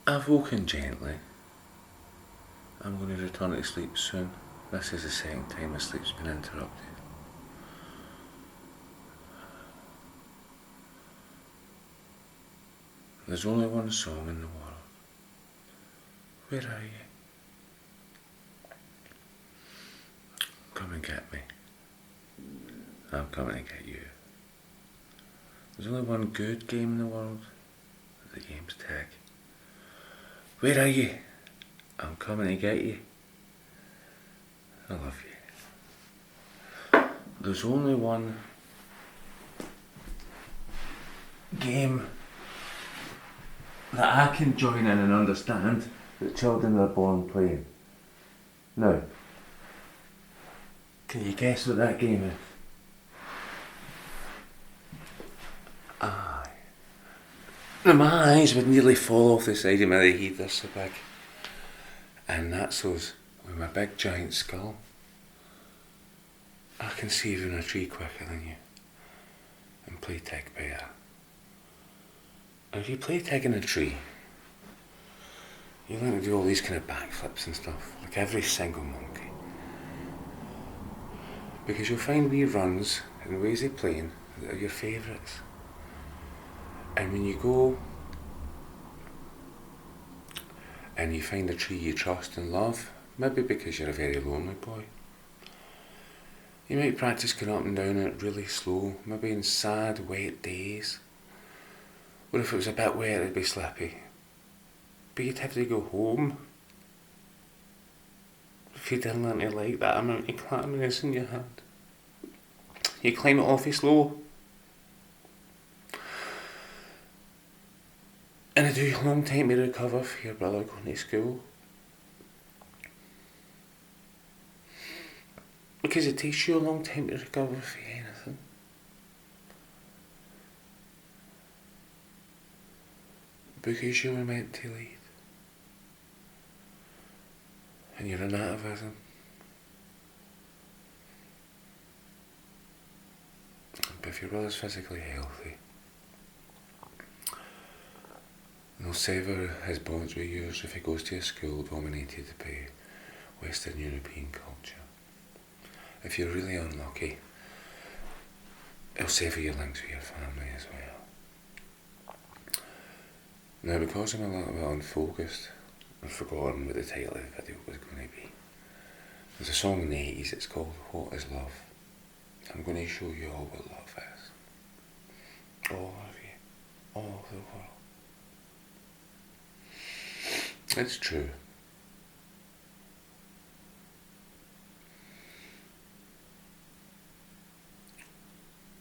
I've woken gently. I'm going to return to sleep soon. This is the second time my sleep's been interrupted. There's only one song in the world. Where are you? Come and get me. I'm coming to get you. There's only one good game in the world. The game's tag. Where are you? I'm coming to get you. I love you. There's only one game that I can join in and understand that children are born playing. Now, can you guess what that game is? Aye. Now my eyes would nearly fall off the side of my head, they're so big. And that's us, with my big giant skull. I can see you in a tree quicker than you. And play tag better. And if you play tag in a tree, you learn to do all these kind of backflips and stuff, like every single monkey. Because you'll find wee runs and ways of playing that are your favourites. And when you go and you find a tree you trust and love, maybe because you're a very lonely boy, you might practice going up and down it really slow, maybe in sad, wet days. Or if it was a bit wet, it'd be slippy. But you'd have to go home if you didn't learn to like that amount of clamminess in your hand. You climb it awfully slow. And it took you a long time to recover for your brother going to school. Because it takes you a long time to recover for anything. Because you were meant to lead. And you're an atavism. But if your brother's physically healthy, he'll sever his bonds with yours if he goes to a school dominated by Western European culture. If you're really unlucky, he'll sever your links with your family as well. Now, because I'm a little bit unfocused, I've forgotten what the title of the video was going to be. There's a song in the 80s, it's called What Is Love? I'm going to show you all what love is. All of you, all of the world. It's true.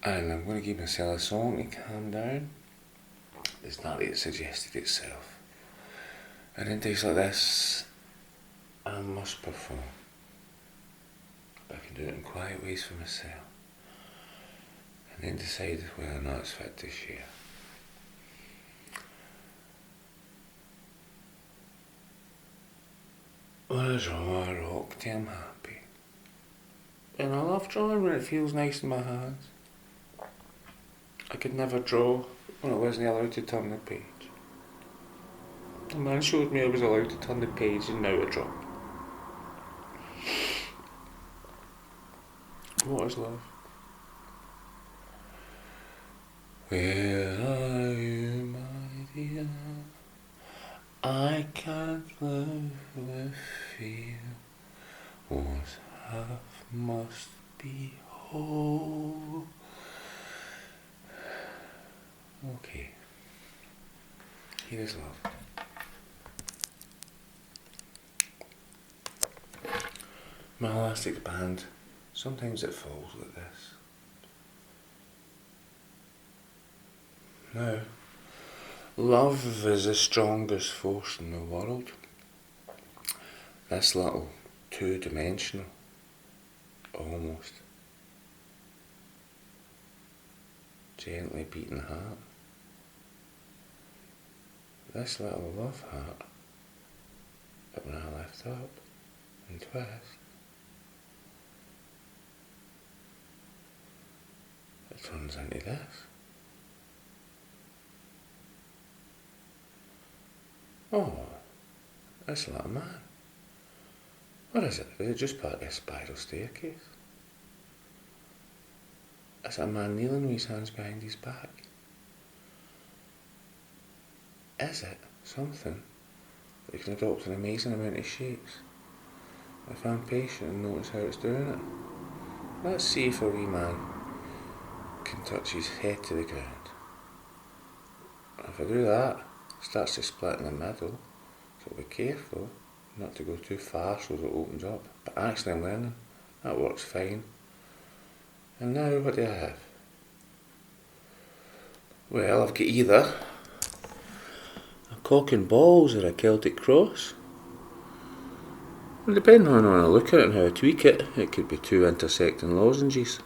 And I'm going to give myself a song to calm down. It's not that it suggested itself. And in days like this, I must perform. But I can do it in quiet ways for myself. And then decide whether or not it's fit to share. When I draw a rock till I'm happy. And I love drawing when it feels nice in my hands. I could never draw when I wasn't allowed to turn the page. The man showed me I was allowed to turn the page and now I draw. What is love? Where are you, my dear? I can't live with fear. What's half must be whole. Okay. Here is love. My elastic band, sometimes it falls like this. Now, love is the strongest force in the world. This little two-dimensional, almost, gently beating heart. This little love heart, that when I lift up and twist, it turns into this. Oh, that's a little man. What is it? Is it just part of a spiral staircase? Is it a man kneeling with his hands behind his back? Is it something that can adopt an amazing amount of shapes? If I'm patient and notice how it's doing it. Let's see if a wee man can touch his head to the ground. If I do that, it starts to split in the middle, so be careful not to go too far so that it opens up. But actually I'm learning. That works fine. And now what do I have? Well, I've got either a cock and balls or a Celtic cross. And depending on how I look at it and how I tweak it, it could be two intersecting lozenges.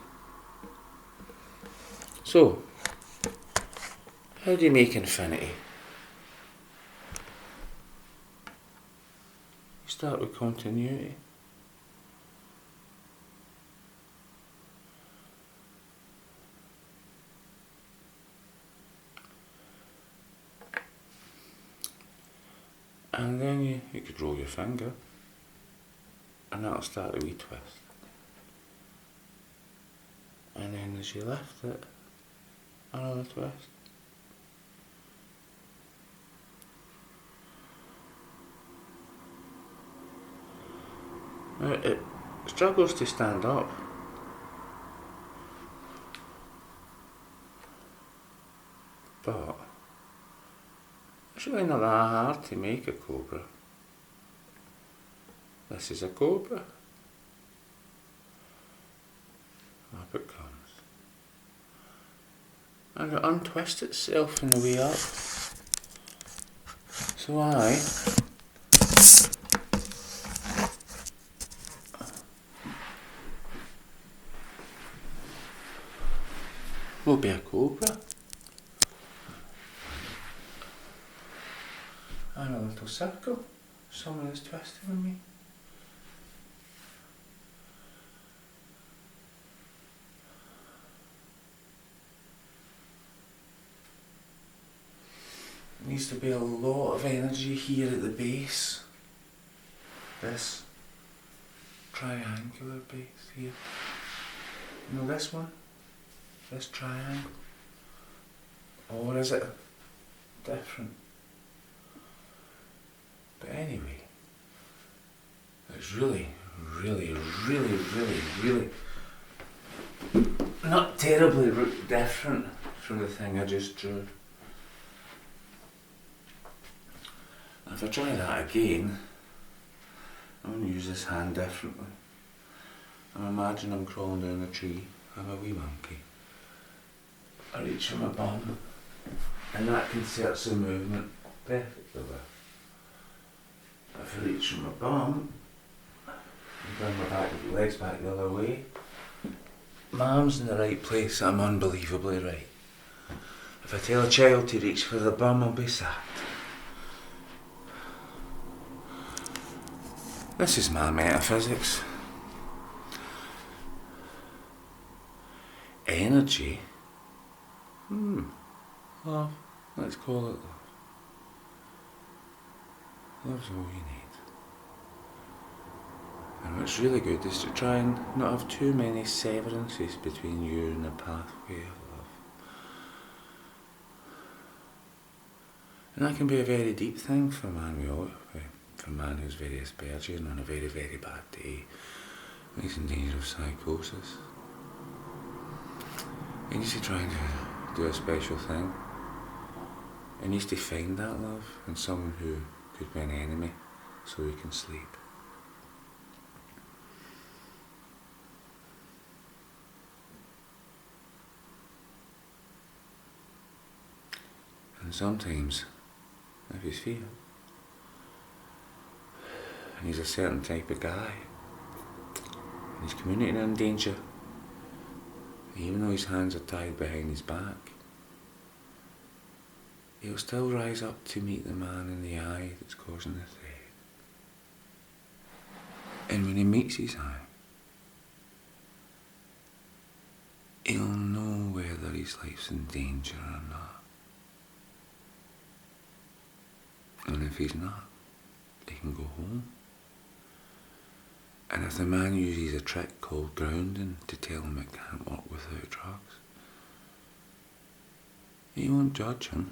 So, how do you make infinity? You start with continuity. And then you could roll your finger and that'll start a wee twist. And then as you lift it, another twist. Now it struggles to stand up. But it's really not that hard to make a cobra. This is a cobra. Up it comes. And it untwists itself on the way up. So I will be a cobra. And a little circle. Someone is twisting on me. Needs to be a lot of energy here at the base. This triangular base here. You know this one? This triangle? Or is it different? But anyway, it's really not terribly different from the thing I just drew. If I try that again, I'm going to use this hand differently. I imagine I'm crawling down a tree. I'm a wee monkey. I reach for my bum, and that concerts the movement perfectly. If I reach for my bum, and bring my legs back the other way, my arm's in the right place, I'm unbelievably right. If I tell a child to reach for the bum, I'll be sacked. This is my metaphysics. Energy? Love. Let's call it love. Love's all you need. And what's really good is to try and not have too many severances between you and the pathway of love. And that can be a very deep thing for a man for a man who's very asperged on a very bad day, when he's in danger of psychosis. He needs to try and do a special thing. He needs to find that love in someone who could be an enemy so he can sleep. And sometimes, if he's fear, and he's a certain type of guy, and he's communicating in danger, even though his hands are tied behind his back, he'll still rise up to meet the man in the eye that's causing the threat. And when he meets his eye, he'll know whether his life's in danger or not. And if he's not, he can go home. And if the man uses a trick called grounding to tell him it can't work without drugs, he won't judge him,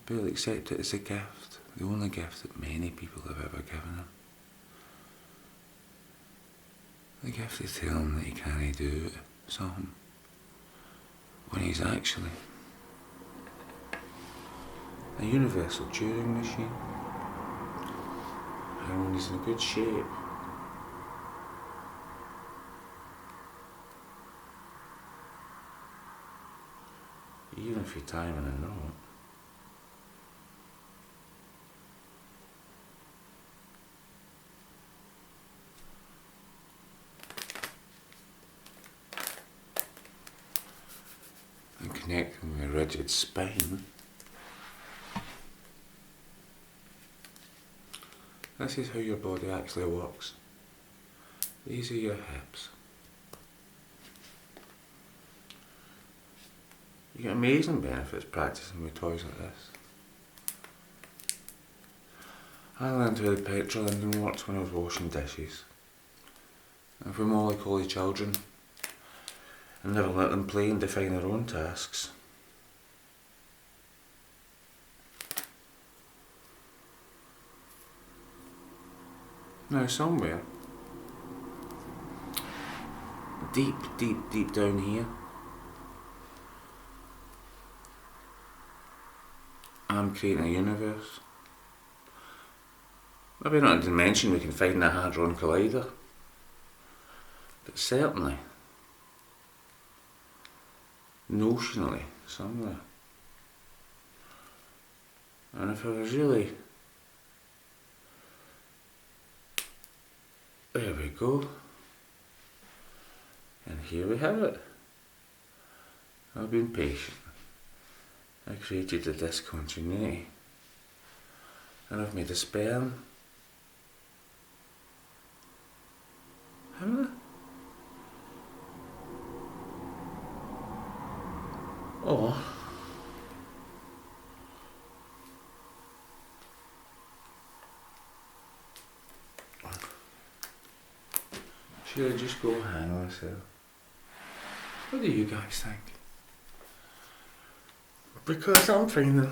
but he'll accept it as a gift, the only gift that many people have ever given him. The gift to tell him that he can't do something when he's actually a universal Turing machine. And when he's in good shape, even if you're timing a note, and connecting with a rigid spine, this is how your body actually works. These are your hips. You get amazing benefits practicing with toys like this. I learned how the petrol engine works when I was washing dishes. And if we mollycoddly children and never let them play and define their own tasks, now somewhere, deep down here, I'm creating a universe. Maybe not a dimension we can find in a Hadron Collider, but certainly, notionally, somewhere. And if I was really... There we go. And here we have it. I've been patient. I created a discontinuity. And I've made a sperm. Haven't I? Oh. Should I just go hang myself? What do you guys think? Because I'm finding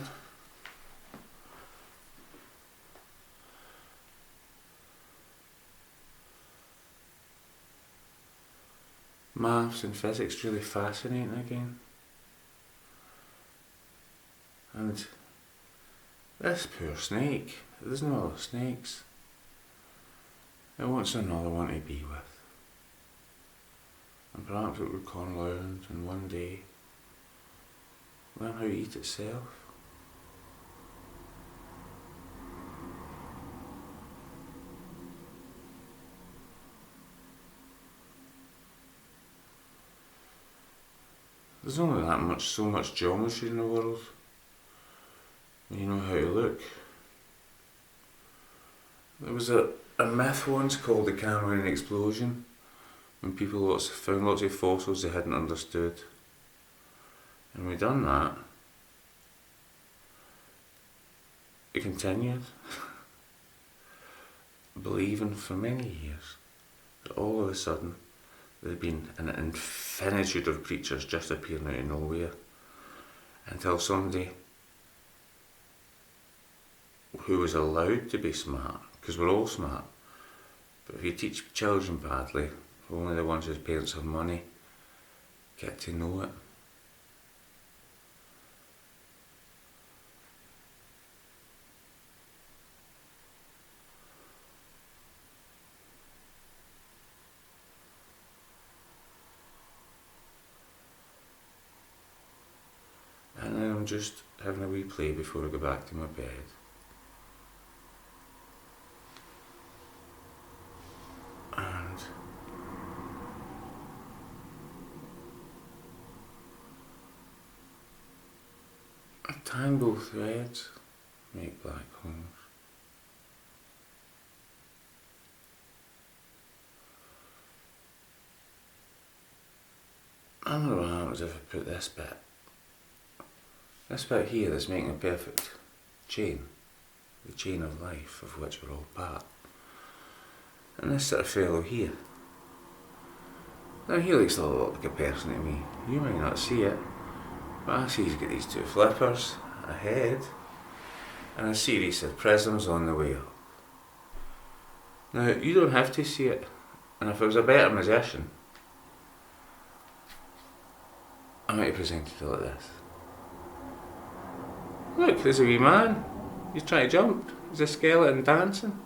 maths and physics really fascinating again. And this poor snake, there's no other snakes. It wants another one to be with. And perhaps it would come round and one day learn how to eat itself. There's only so much geometry in the world when you know how to look. There was a myth once called the Cambrian explosion, when people found lots of fossils they hadn't understood. And we done that. It continued, believing for many years that all of a sudden there had been an infinitude of creatures just appearing out of nowhere, until somebody who was allowed to be smart, because we're all smart, but if you teach children badly, only the ones whose parents have money get to know it. And then I'm just having a wee play before I go back to my bed. And a tangle threads make black holes. I don't know what happens if I put this bit here that's making a perfect chain. the chain of life of which we're all part. And this sort of fellow here, now he looks a lot like a person to me. You might not see it, but I see he's got these two flippers, a head, and a series of prisms on the way up. Now, you don't have to see it, and if I was a better musician, I might have presented it like this. Look, there's a wee man. He's trying to jump. There's a skeleton dancing.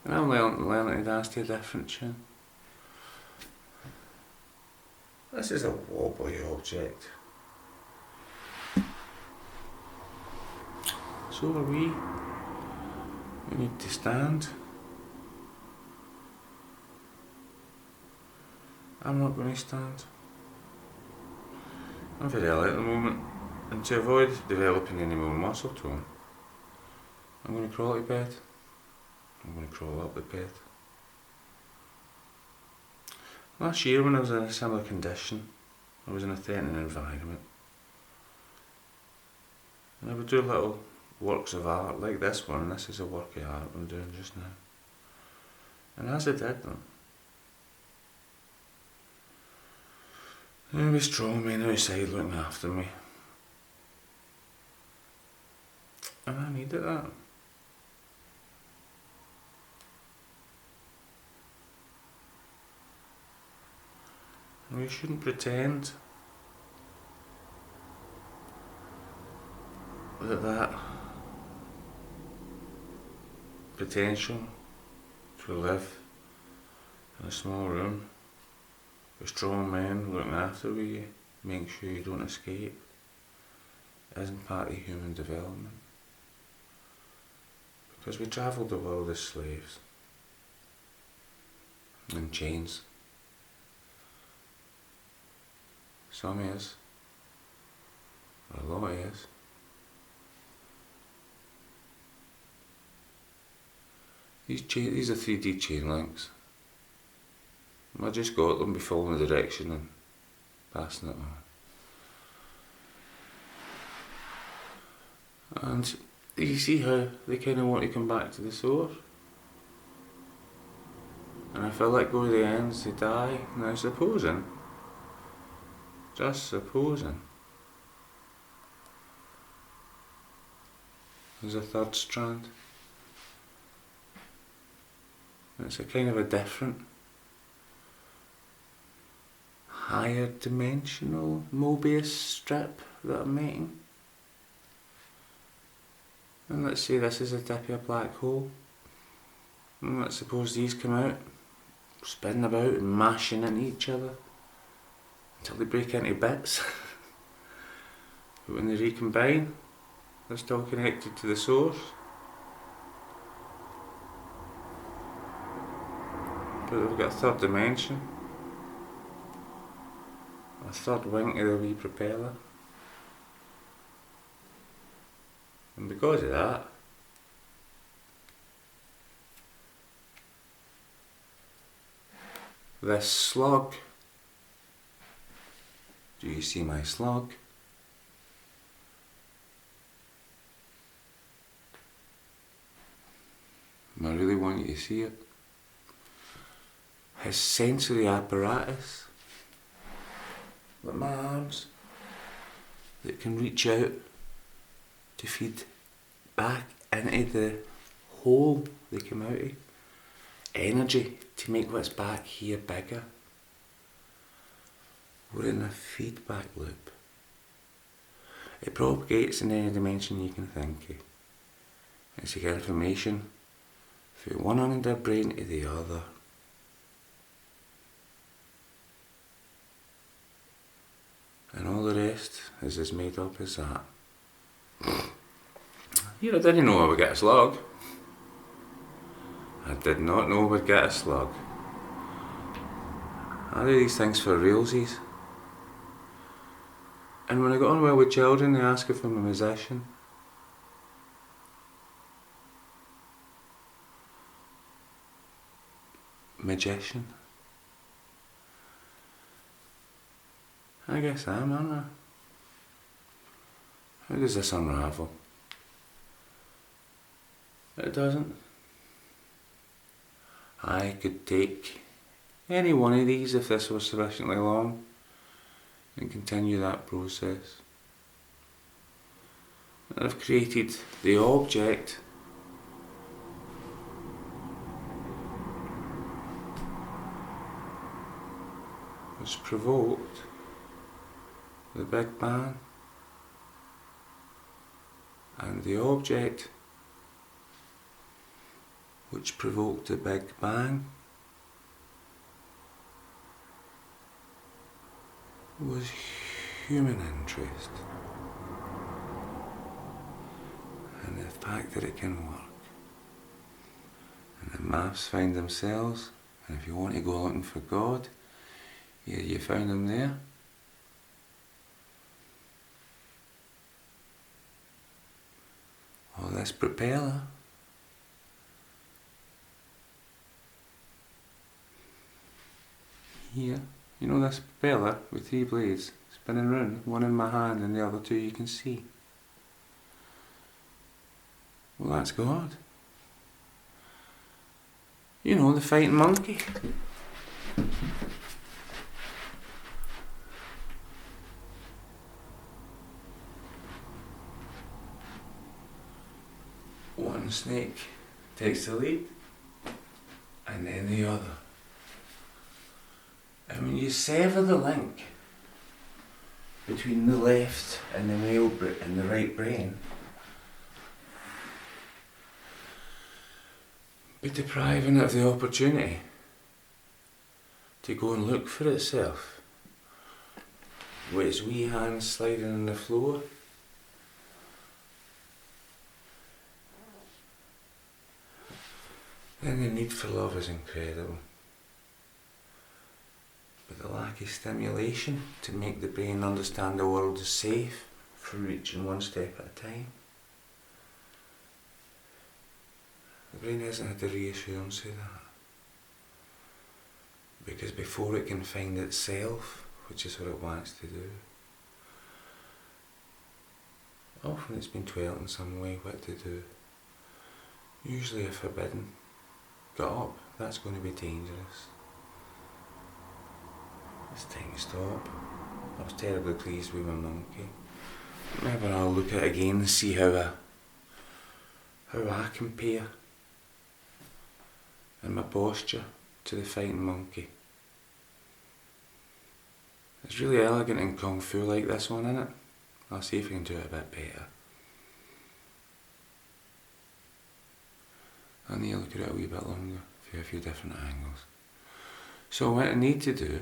And I'm learning to dance to a different tune. This is a wobbly object. So are we. We need to stand. I'm not going to stand. I'm very ill at the moment, and to avoid developing any more muscle tone, I'm going to crawl to bed. I'm going to crawl up the bed. Last year when I was in a similar condition, I was in a threatening environment, and I would do little works of art like this one. This is a work of art I'm doing just now. And as I did them, there were strong men outside looking after me. And I needed that. And we shouldn't pretend that potential to live in a small room with strong men looking after you, making sure you don't escape, isn't part of human development. Because we travelled the world as slaves, in chains. Some is, a lot is. These are 3D chain links. I just got them by following the direction and passing it on. And you see how they kind of want to come back to the source. And if I let go of the ends, they die. Now supposing, just supposing, there's a third strand. And it's a kind of a different, higher dimensional Mobius strip that I'm making. And let's say this is a tip of a black hole. And let's suppose these come out, spinning about and mashing into each other until they break into bits. But when they recombine, they're still connected to the source. But they've got a third dimension, a third wing to the wee propeller. And because of that, this slug, do you see my slug? I really want you to see it. His sensory apparatus, like my arms, that can reach out to feed back into the hole they come out of. Energy to make what's back here bigger. We're in a feedback loop. It propagates in any dimension you can think of. It's like information from one end of the brain to the other. And all the rest is as made up as that. I didn't know I would get a slug. I did not know I would get a slug. I do these things for realsies. And when I got on well with children, they ask if I'm a musician. Magician. I guess I am, aren't I? How does this unravel? It doesn't. I could take any one of these if this was sufficiently long and continue that process. And I've created the object which provoked the Big Bang, and the object which provoked the Big Bang was human interest and the fact that it can work. And the maths find themselves, and if you want to go looking for God, here you found him there. Well, this propeller here, you know this propeller with 3 blades spinning round, one in my hand and the other 2 you can see. Well, that's God. You know, the fighting monkey. One snake takes the lead, and then the other. And when you sever the link between the left and the and the right brain, by depriving it of the opportunity to go and look for itself, with its wee hands sliding on the floor, then the need for love is incredible. But the lack of stimulation to make the brain understand the world is safe for reaching one step at a time. The brain hasn't had the reassurance of that. Because before it can find itself, which is what it wants to do, often it's been told in some way what to do. Usually a forbidden. Get up, that's going to be dangerous. It's time to stop. I was terribly pleased with my monkey. Maybe I'll look at it again and see how I compare in my posture to the fighting monkey. It's really elegant in Kung Fu like this one, isn't it? I'll see if I can do it a bit better. I need to look at it a wee bit longer, for a few different angles. So what I need to do,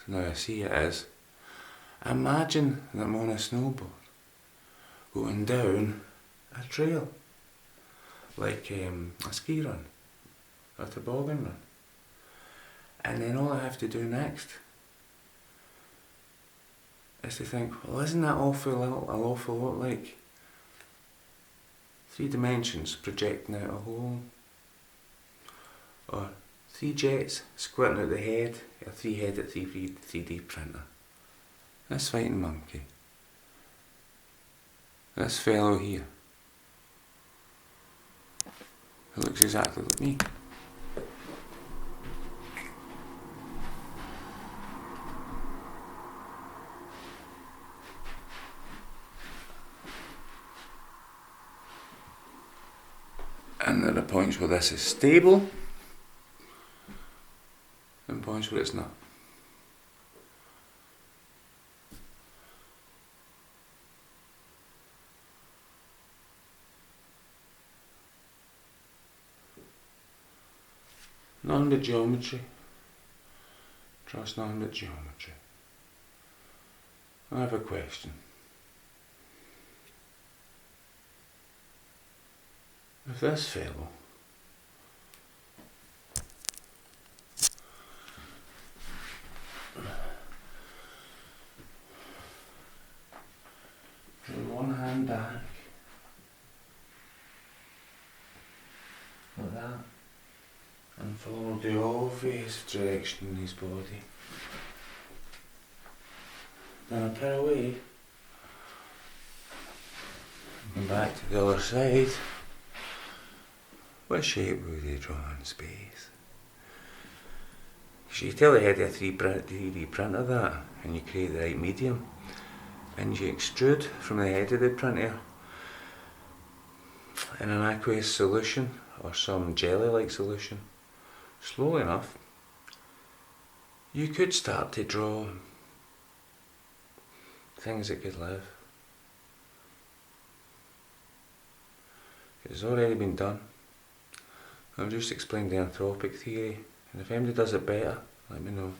now I see it, is imagine that I'm on a snowboard going down a trail, like a ski run, a toboggan run. And then all I have to do next is to think, well, isn't that an awful lot like 3 dimensions projecting out a hole, or 3 jets squirting out the head, a 3-headed 3D printer. This fighting monkey, this fellow here, who looks exactly like me. And there are points where this is stable and points where it's not. Nothing but geometry. Trust nothing but geometry. I have a question. If this fellow drew one hand back like that and followed the obvious direction in his body, then I put away and come back to the other side What shape would you draw in space? So you tell the head of a 3D printer that, and you create the right medium, and you extrude from the head of the printer in an aqueous solution or some jelly-like solution, slowly enough, you could start to draw things that could live. It's already been done. I've just explained the anthropic theory, and if anybody does it better, let me know.